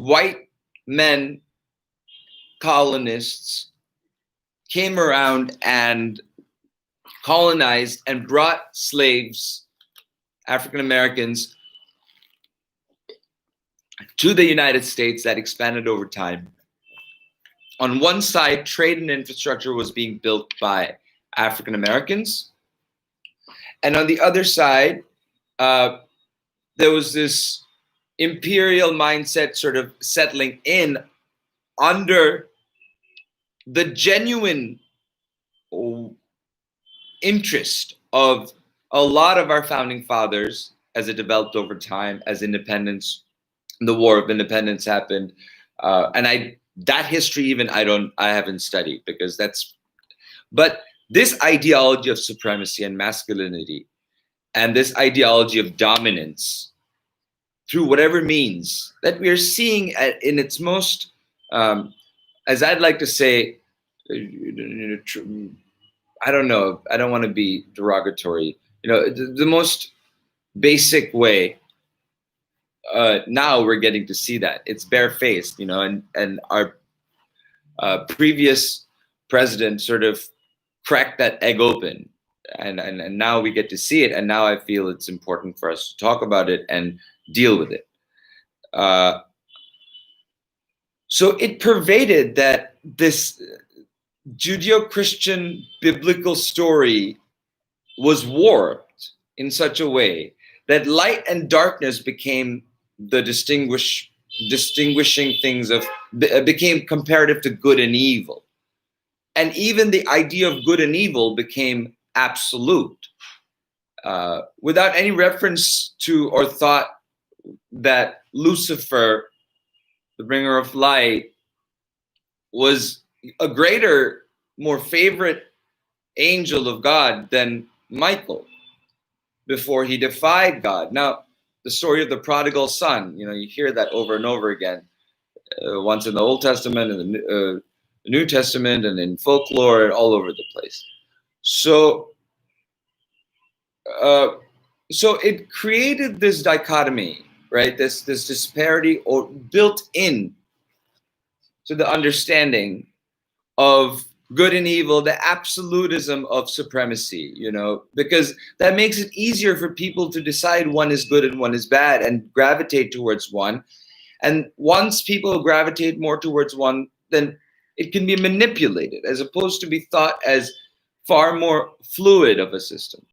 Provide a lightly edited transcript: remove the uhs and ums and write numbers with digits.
white men, colonists, came around and colonized and brought slaves, African Americans, to the United States that expanded over time. On one side, trade and infrastructure was being built by African Americans. And on the other side, there was this imperial mindset sort of settling in under the genuine interest of a lot of our founding fathers as it developed over time, as independence, the War of Independence happened. And that history even I haven't studied because but this ideology of supremacy and masculinity and this ideology of dominance through whatever means that we are seeing in its most, as I'd like to say, I don't know, I don't want to be derogatory, the most basic way. Now we're getting to see that it's barefaced, and our previous president sort of cracked that egg open, and now we get to see it, and now I feel it's important for us to talk about it and deal with it. So it pervaded that this Judeo-Christian biblical story was warped in such a way that light and darkness became the distinguishing things became comparative to good and evil. And even the idea of good and evil became absolute, without any reference to or thought that Lucifer, the bringer of light, was a greater, more favorite angel of God than Michael before he defied God. Now, the story of the prodigal son, you hear that over and over again, once in the Old Testament and the New Testament and in folklore and all over the place. So it created this dichotomy, right? This disparity or built in to the understanding of good and evil, the absolutism of supremacy, because that makes it easier for people to decide one is good and one is bad and gravitate towards one. And once people gravitate more towards one, then it can be manipulated as opposed to be thought as far more fluid of a system.